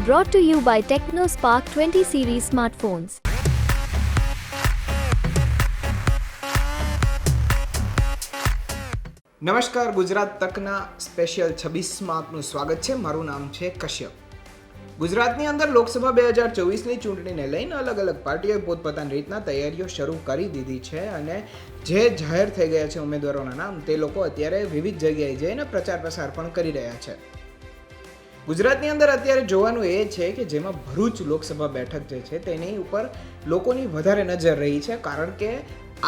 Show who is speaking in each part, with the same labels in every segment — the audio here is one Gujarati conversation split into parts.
Speaker 1: Brought to you by TechnoSpark 20 series smartphones.
Speaker 2: નમસ્કાર, ગુજરાત તકના સ્પેશિયલ 26માં આપનું સ્વાગત છે. મારું નામ છે કશ્યપ. ગુજરાતની અંદર લોકસભા 2024ની ચૂંટણીને લઈને અલગ અલગ પાર્ટીઓએ પોતપોતાની રીતના તૈયારીઓ શરૂ કરી દીધી છે અને જે જાહેર થઈ ગયા છે ઉમેદવારોના નામ, તે લોકો અત્યારે વિવિધ જગ્યાએ જઈને પ્રચાર પ્રસાર પણ કરી રહ્યા છે. ગુજરાતની અંદર અત્યારે જોવાનું એ છે કે જેમાં ભરૂચ લોકસભા બેઠક જે છે તેની ઉપર લોકોની વધારે નજર રહી છે, કારણ કે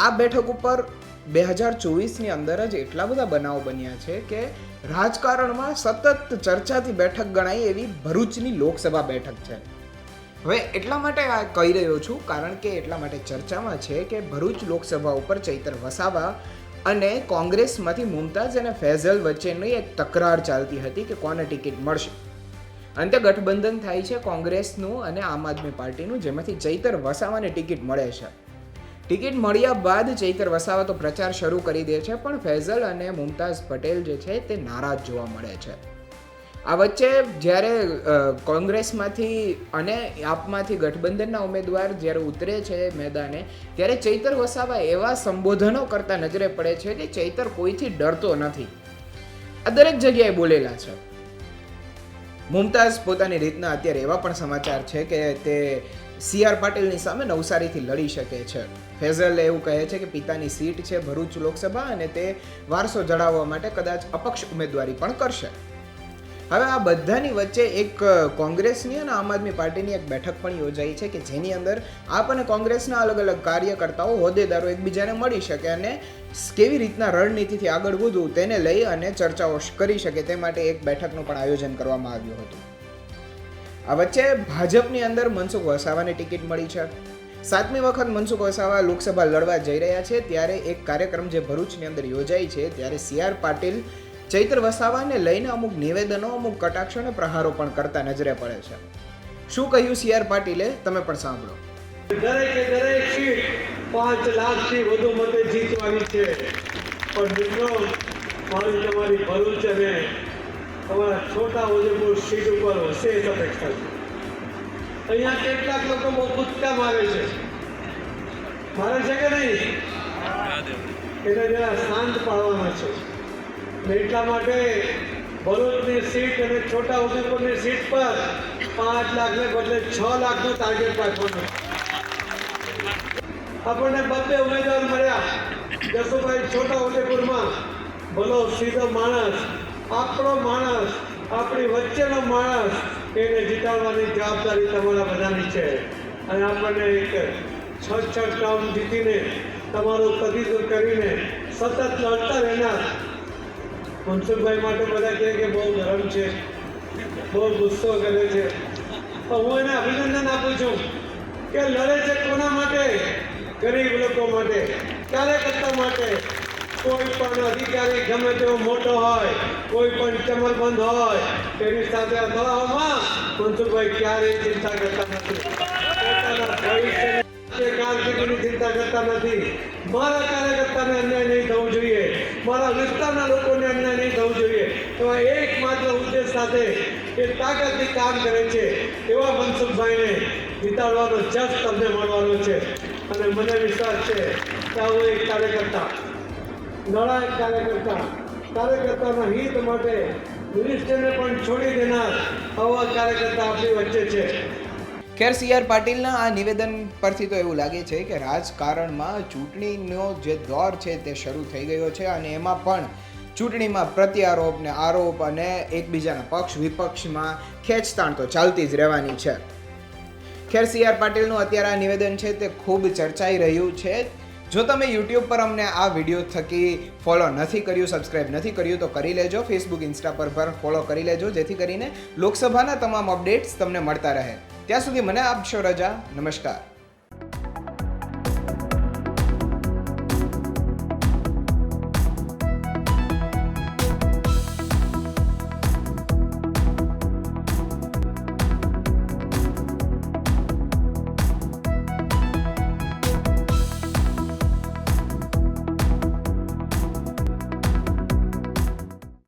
Speaker 2: આ બેઠક ઉપર 2024ની અંદર જ એટલા બધા બનાવો બન્યા છે કે રાજકારણમાં સતત ચર્ચાથી બેઠક ગણાય એવી ભરૂચની લોકસભા બેઠક છે. હવે એટલા માટે આ કહી રહ્યો છું કારણ કે એટલા માટે ચર્ચામાં છે કે ભરૂચ લોકસભા ઉપર ચૈતર વસાવા અને કોંગ્રેસમાંથી મુમતાઝ અને ફૈઝલ વચ્ચેની એક તકરાર ચાલતી હતી કે કોને ટિકિટ મળશે. અંતે ગઠબંધન થાય છે કોંગ્રેસનું અને આમ આદમી પાર્ટીનું, જેમાંથી ચૈતર વસાવાને ટિકિટ મળે છે. ટિકિટ મળ્યા બાદ ચૈતર વસાવા તો પ્રચાર શરૂ કરી દે છે, પણ ફૈઝલ અને મુમતાઝ પટેલ જે છે તે નારાજ જોવા મળે છે. આ વચ્ચે જ્યારે કોંગ્રેસમાંથી અને આપમાંથી ગઠબંધનના ઉમેદવાર જ્યારે ઉતરે છે મેદાને, ત્યારે ચૈતર વસાવા એવા સંબોધનો કરતા નજરે પડે છે કે ચૈતર કોઈથી ડરતો નથી. આ દરેક જગ્યાએ બોલેલા છે. મુમતાઝ પોતાની રીતના અત્યારે એવા પણ સમાચાર છે કે તે CR પાટીલની સામે નવસારીથી લડી શકે છે. ફૈઝલ એવું કહે છે કે પિતાની સીટ છે ભરૂચ લોકસભા અને તે વારસો જણાવવા માટે કદાચ અપક્ષ ઉમેદવારી પણ કરશે. હવે આ બધાની વચ્ચે એક કોંગ્રેસની અને આમ આદમી પાર્ટીની એક બેઠક પણ યોજાઈ છે કે જેની અંદર આપ અને કોંગ્રેસના અલગ અલગ કાર્યકર્તાઓ, હોદ્દેદારો એકબીજાને મળી શકે અને કેવી રીતના રણનીતિથી આગળ વધવું તેને લઈ અને ચર્ચાઓ કરી શકે તે માટે એક બેઠકનું પણ આયોજન કરવામાં આવ્યું હતું. આ વચ્ચે ભાજપની અંદર મનસુખ વસાવાને ટિકિટ મળી છે. 7મી વખત મનસુખ વસાવા લોકસભા લડવા જઈ રહ્યા છે ત્યારે એક કાર્યક્રમ જે ભરૂચની અંદર યોજાય છે ત્યારે CR પાટીલ ચૈતર વસાવાને લઈને અમુક નિવેદનો, અમુક કટાક્ષ અને પ્રહારો પણ કરતા નજરે પડે છે. શું કહ્યું CR પાટીલે, તમે પણ સાંભળો.
Speaker 3: દરેક સીટ 5 લાખથી વધુ મતે જીતવાની છે, પણ મિત્રો મારી તમારી ભરૂચ અને અમારા છોટા ઉદેપુર સીટ ઉપર વિશેષ અપેક્ષા છે. અહીંયા કેટલાક લોકો બહુ કૂદકા મારે છે કે નહીં, એને જરા શાંત પાડવાના છે. એટલા માટે ભરૂચની સીટ અને છોટા ઉદેપુરની સીટ પર 5 લાખને બદલે 6 લાખનો ટાર્ગેટ રાખવાનો. આપણને 2 ઉમેદવાર મળ્યા. જસુભાઈ છોટા ઉદેપુરમાં ભલો સીધો માણસ, આપણો માણસ, આપણી વચ્ચેનો માણસ, એને જીતાડવાની જવાબદારી તમારા બધાની છે. અને આપણને એક 6 ટર્મ જીતીને તમારું પ્રતિનિધિત્વ કરીને સતત લડતા રહેનાર મનસુખભાઈ માટે બધા કહે કે બહુ ગરમ છે, બહુ ગુસ્સો કરે છે. હું એને અભિનંદન આપું છું કે લડે છે કોના માટે? ગરીબ લોકો માટે, કાર્યકર્તા માટે. કોઈ પણ અધિકારી ગમે તેવો મોટો હોય, કોઈ પણ ચમરબંધ હોય, તેની સાથે અથડાવવામાં મનસુખભાઈ ક્યારેય ચિંતા કરતા નથી. પોતાના ભવિષ્યની કારકિર્દીની ચિંતા કરતા નથી. મારા કાર્યકર્તાને અન્યાય નહીં થવું જોઈએ, મારા વિસ્તારના લોકોને અન્યાય નહીં થવું જોઈએ, એવા એકમાત્ર ઉદ્દેશ સાથે એ તાકાતથી કામ કરે છે. એવા મનસુખભાઈને જીતાડવાનો જસ તમને મળવાનો છે. અને મને વિશ્વાસ છે કે આવો એક કાર્યકર્તા, લડાયક કાર્યકર્તાના હિત માટે મિનિસ્ટરને પણ છોડી દેનાર આવા કાર્યકર્તા આપણી વચ્ચે છે.
Speaker 2: ખેર, CR પાટીલના આ નિવેદન પરથી તો એવું લાગે છે કે રાજકારણમાં ચૂંટણીનો જે દોર છે તે શરૂ થઈ ગયો છે અને એમાં પણ ચૂંટણીમાં પ્રત્યારોપ ને આરોપ અને એકબીજાના પક્ષ વિપક્ષમાં ખેંચતાણ તો ચાલતી જ રહેવાની છે. ખેર, CR પાટીલનું અત્યારે આ નિવેદન છે તે ખૂબ ચર્ચાઈ રહ્યું છે. જો તમે YouTube પર અમને આ વિડીયો થકી ફોલો નથી કર્યું, સબસ્ક્રાઇબ નથી કર્યું તો કરી લેજો. Facebook, Insta પર ફોલો કરી લેજો, જેથી કરીને લોકસભાના તમામ અપડેટ્સ તમને મળતા રહે. ત્યાં સુધી મને આપશો રજા. નમસ્કાર.